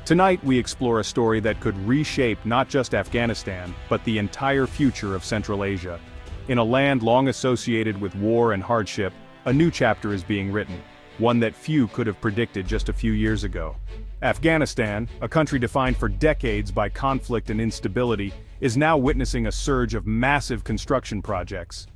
Tonight we explore a story that could reshape not just Afghanistan, but the entire future of Central Asia. In a land long associated with war and hardship, a new chapter is being written, one that few could have predicted just a few years ago. Afghanistan, a country defined for decades by conflict and instability, is now witnessing a surge of massive construction projects.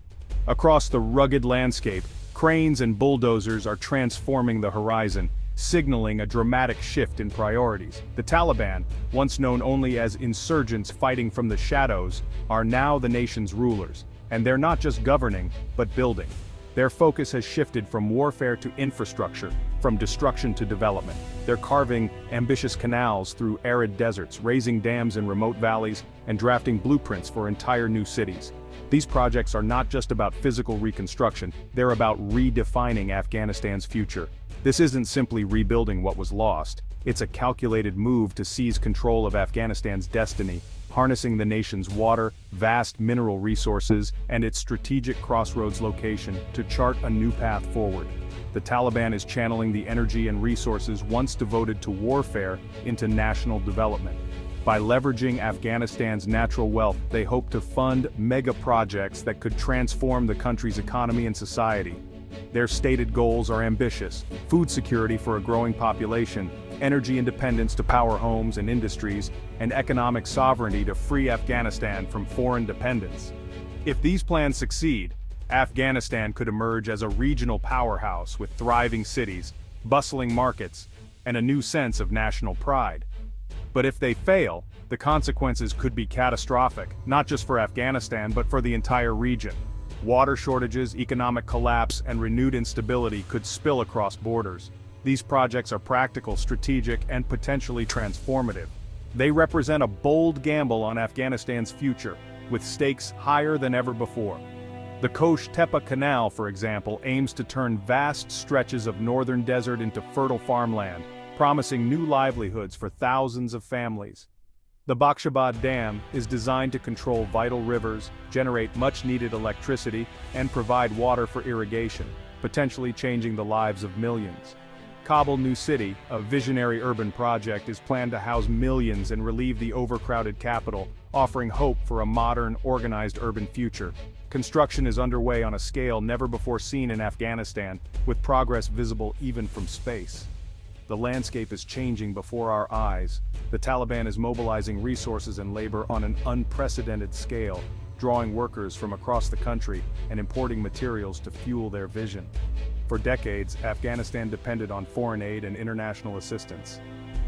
Across the rugged landscape, cranes and bulldozers are transforming the horizon, signaling a dramatic shift in priorities. The Taliban, once known only as insurgents fighting from the shadows, are now the nation's rulers, and they're not just governing, but building. Their focus has shifted from warfare to infrastructure, from destruction to development. They're carving ambitious canals through arid deserts, raising dams in remote valleys, and drafting blueprints for entire new cities. These projects are not just about physical reconstruction, they're about redefining Afghanistan's future. This isn't simply rebuilding what was lost, it's a calculated move to seize control of Afghanistan's destiny, harnessing the nation's water, vast mineral resources, and its strategic crossroads location to chart a new path forward. The Taliban is channeling the energy and resources once devoted to warfare into national development. By leveraging Afghanistan's natural wealth, they hope to fund mega projects that could transform the country's economy and society. Their stated goals are ambitious: food security for a growing population, energy independence to power homes and industries, and economic sovereignty to free Afghanistan from foreign dependence. If these plans succeed, Afghanistan could emerge as a regional powerhouse with thriving cities, bustling markets, and a new sense of national pride. But if they fail, the consequences could be catastrophic, not just for Afghanistan but for the entire region. Water shortages, economic collapse, and renewed instability could spill across borders. These projects are practical, strategic, and potentially transformative. They represent a bold gamble on Afghanistan's future, with stakes higher than ever before. The Kosh-Tepe Canal, for example, aims to turn vast stretches of northern desert into fertile farmland, promising new livelihoods for thousands of families. The Bakshabad Dam is designed to control vital rivers, generate much-needed electricity, and provide water for irrigation, potentially changing the lives of millions. Kabul New City, a visionary urban project, is planned to house millions and relieve the overcrowded capital, offering hope for a modern, organized urban future. Construction is underway on a scale never before seen in Afghanistan, with progress visible even from space. The landscape is changing before our eyes. The Taliban is mobilizing resources and labor on an unprecedented scale, drawing workers from across the country and importing materials to fuel their vision. For decades, Afghanistan depended on foreign aid and international assistance.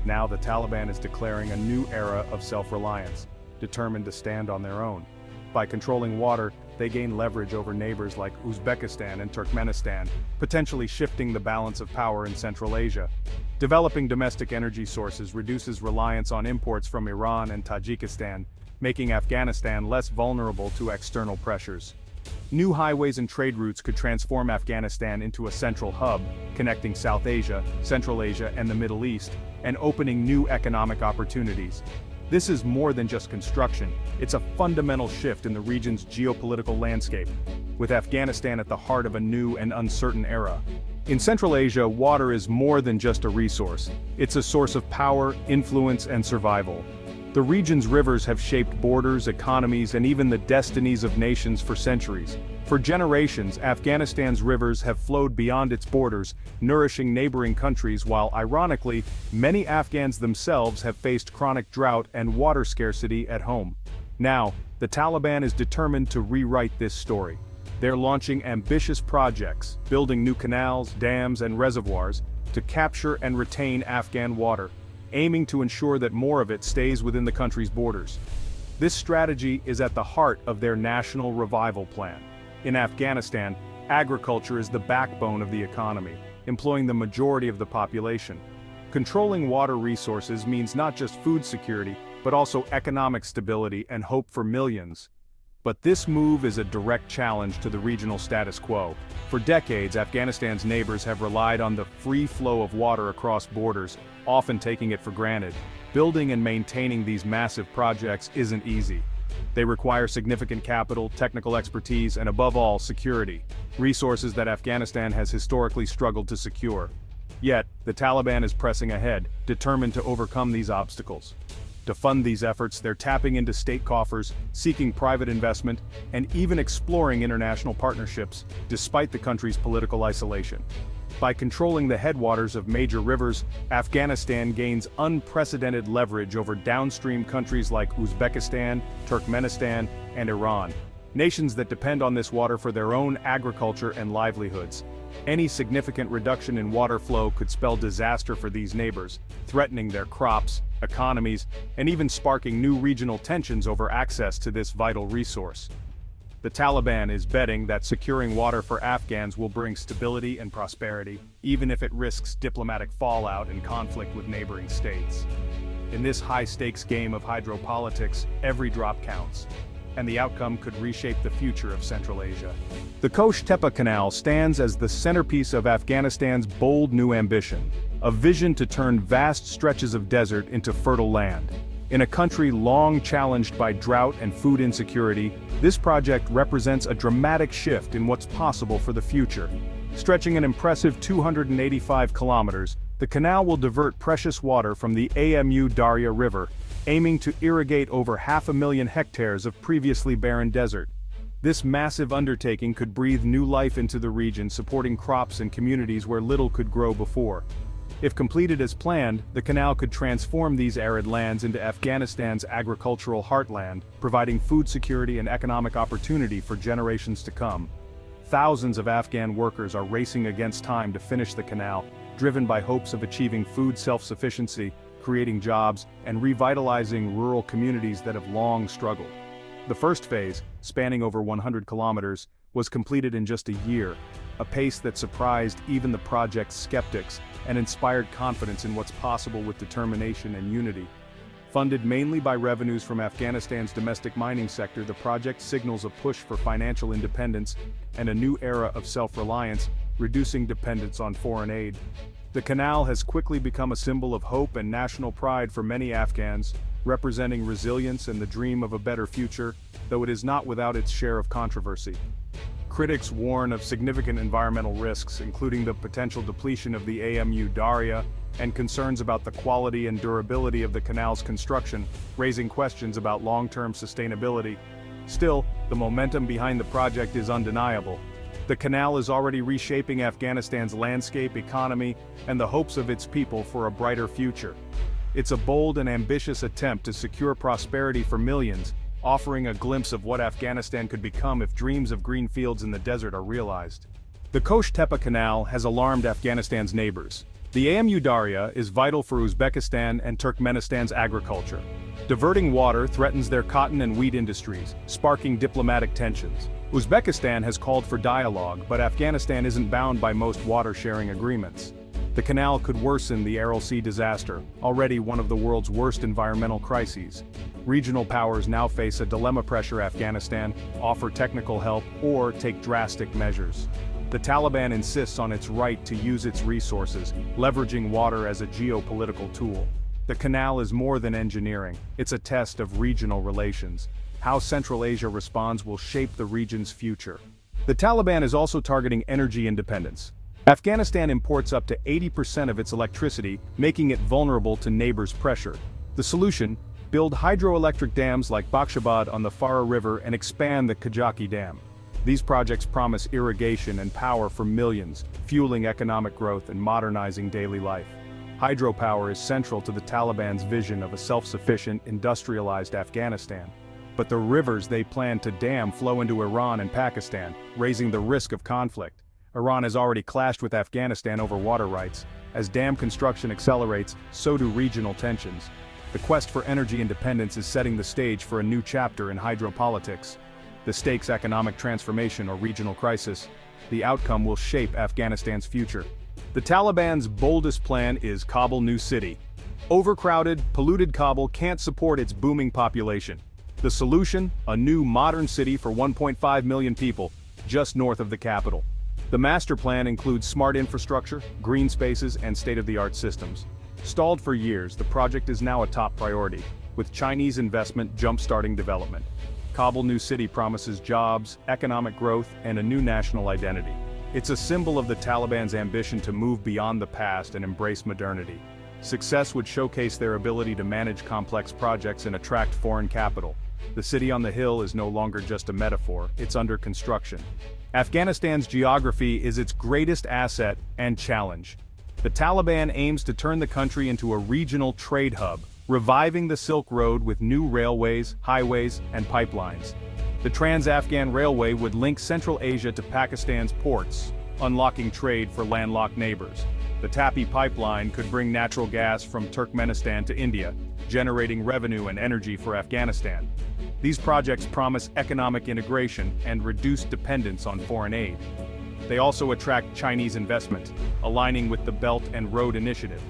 Now the Taliban is declaring a new era of self-reliance, determined to stand on their own. By controlling water, they gain leverage over neighbors like Uzbekistan and Turkmenistan, potentially shifting the balance of power in Central Asia. Developing domestic energy sources reduces reliance on imports from Iran and Tajikistan, making Afghanistan less vulnerable to external pressures. New highways and trade routes could transform Afghanistan into a central hub, connecting South Asia, Central Asia, and the Middle East, and opening new economic opportunities. This is more than just construction, it's a fundamental shift in the region's geopolitical landscape, with Afghanistan at the heart of a new and uncertain era. In Central Asia, water is more than just a resource. It's a source of power, influence, and survival. The region's rivers have shaped borders, economies, and even the destinies of nations for centuries. For generations, Afghanistan's rivers have flowed beyond its borders, nourishing neighboring countries while, ironically, many Afghans themselves have faced chronic drought and water scarcity at home. Now, the Taliban is determined to rewrite this story. They're launching ambitious projects, building new canals, dams, and reservoirs to capture and retain Afghan water, aiming to ensure that more of it stays within the country's borders. This strategy is at the heart of their national revival plan. In Afghanistan, agriculture is the backbone of the economy, employing the majority of the population. Controlling water resources means not just food security, but also economic stability and hope for millions. But this move is a direct challenge to the regional status quo. For decades, Afghanistan's neighbors have relied on the free flow of water across borders, often taking it for granted. Building and maintaining these massive projects isn't easy. They require significant capital, technical expertise, and above all, security, resources that Afghanistan has historically struggled to secure. Yet, The Taliban is pressing ahead, determined to overcome these obstacles. To fund these efforts, they're tapping into state coffers, seeking private investment, and even exploring international partnerships, despite the country's political isolation. By controlling the headwaters of major rivers, Afghanistan gains unprecedented leverage over downstream countries like Uzbekistan, Turkmenistan, and Iran, nations that depend on this water for their own agriculture and livelihoods. Any significant reduction in water flow could spell disaster for these neighbors, threatening their crops, economies, and even sparking new regional tensions over access to this vital resource. The Taliban is betting that securing water for Afghans will bring stability and prosperity, even if it risks diplomatic fallout and conflict with neighboring states. In this high-stakes game of hydropolitics, every drop counts, and the outcome could reshape the future of Central Asia. The Kosh-Tepe Canal stands as the centerpiece of Afghanistan's bold new ambition, a vision to turn vast stretches of desert into fertile land. In a country long challenged by drought and food insecurity, this project represents a dramatic shift in what's possible for the future. Stretching an impressive 285 kilometers, the canal will divert precious water from the Amu Darya River, aiming to irrigate over 500,000 hectares of previously barren desert. This massive undertaking could breathe new life into the region, supporting crops and communities where little could grow before. If completed as planned, the canal could transform these arid lands into Afghanistan's agricultural heartland, providing food security and economic opportunity for generations to come. Thousands of Afghan workers are racing against time to finish the canal, driven by hopes of achieving food self-sufficiency, creating jobs, and revitalizing rural communities that have long struggled. The first phase, spanning over 100 kilometers, was completed in just a year, a pace that surprised even the project's skeptics and inspired confidence in what's possible with determination and unity. Funded mainly by revenues from Afghanistan's domestic mining sector, the project signals a push for financial independence and a new era of self-reliance, reducing dependence on foreign aid. The canal has quickly become a symbol of hope and national pride for many Afghans, representing resilience and the dream of a better future, though it is not without its share of controversy. Critics warn of significant environmental risks, including the potential depletion of the Amu Darya and concerns about the quality and durability of the canal's construction, raising questions about long-term sustainability. Still, the momentum behind the project is undeniable. The canal is already reshaping Afghanistan's landscape, economy, and the hopes of its people for a brighter future. It's a bold and ambitious attempt to secure prosperity for millions, offering a glimpse of what Afghanistan could become if dreams of green fields in the desert are realized. The Kosh-Tepe Canal has alarmed Afghanistan's neighbors. The Amu Darya is vital for Uzbekistan and Turkmenistan's agriculture. Diverting water threatens their cotton and wheat industries, sparking diplomatic tensions. Uzbekistan has called for dialogue, but Afghanistan isn't bound by most water-sharing agreements. The canal could worsen the Aral Sea disaster, already one of the world's worst environmental crises. Regional powers now face a dilemma: pressure Afghanistan, offer technical help, or take drastic measures. The Taliban insists on its right to use its resources, leveraging water as a geopolitical tool. The canal is more than engineering, it's a test of regional relations. How Central Asia responds will shape the region's future. The Taliban is also targeting energy independence. Afghanistan imports up to 80% of its electricity, making it vulnerable to neighbors' pressure. The solution: build hydroelectric dams like Bakhshabad on the Farah River and expand the Kajaki Dam. These projects promise irrigation and power for millions, fueling economic growth and modernizing daily life. Hydropower is central to the Taliban's vision of a self-sufficient, industrialized Afghanistan. But the rivers they plan to dam flow into Iran and Pakistan, raising the risk of conflict. Iran has already clashed with Afghanistan over water rights. As dam construction accelerates, so do regional tensions. The quest for energy independence is setting the stage for a new chapter in hydropolitics. The stakes: economic transformation or regional crisis. The outcome will shape Afghanistan's future. The Taliban's boldest plan is Kabul New City. Overcrowded, polluted Kabul can't support its booming population. The solution: a new modern city for 1.5 million people, just north of the capital. The master plan includes smart infrastructure, green spaces, and state-of-the-art systems. Stalled for years, the project is now a top priority, with Chinese investment jump-starting development. Kabul New City promises jobs, economic growth, and a new national identity. It's a symbol of the Taliban's ambition to move beyond the past and embrace modernity. Success would showcase their ability to manage complex projects and attract foreign capital. The city on the hill is no longer just a metaphor, it's under construction. Afghanistan's geography is its greatest asset and challenge. The Taliban aims to turn the country into a regional trade hub, reviving the Silk Road with new railways, highways, and pipelines. The Trans-Afghan Railway would link Central Asia to Pakistan's ports, unlocking trade for landlocked neighbors. The Tapi pipeline could bring natural gas from Turkmenistan to India, generating revenue and energy for Afghanistan. These projects promise economic integration and reduced dependence on foreign aid. They also attract Chinese investment, aligning with the Belt and Road Initiative.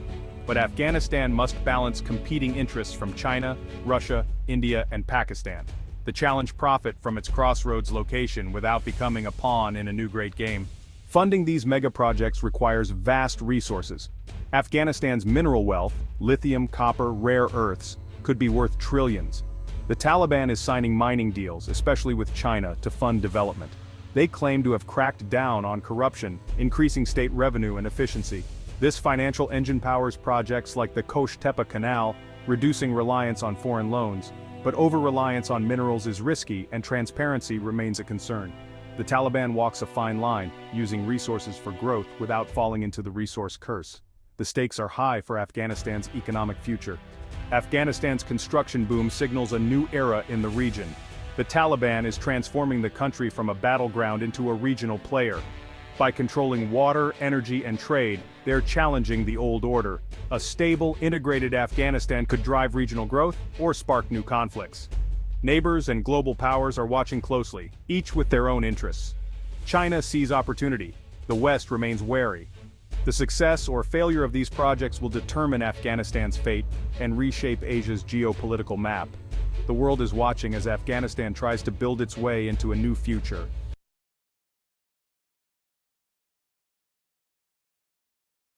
But Afghanistan must balance competing interests from China, Russia, India, and Pakistan. The challenge profit from its crossroads location without becoming a pawn in a new great game. Funding these mega-projects requires vast resources. Afghanistan's mineral wealth, lithium, copper, rare earths, could be worth trillions. The Taliban is signing mining deals, especially with China, to fund development. They claim to have cracked down on corruption, increasing state revenue and efficiency. This financial engine powers projects like the Kosh-Tepe Canal, reducing reliance on foreign loans, but over-reliance on minerals is risky and transparency remains a concern. The Taliban walks a fine line, using resources for growth without falling into the resource curse. The stakes are high for Afghanistan's economic future. Afghanistan's construction boom signals a new era in the region. The Taliban is transforming the country from a battleground into a regional player. By controlling water, energy, and trade, they're challenging the old order. A stable, integrated Afghanistan could drive regional growth or spark new conflicts. Neighbors and global powers are watching closely, each with their own interests. China sees opportunity. The West remains wary. The success or failure of these projects will determine Afghanistan's fate and reshape Asia's geopolitical map. The world is watching as Afghanistan tries to build its way into a new future.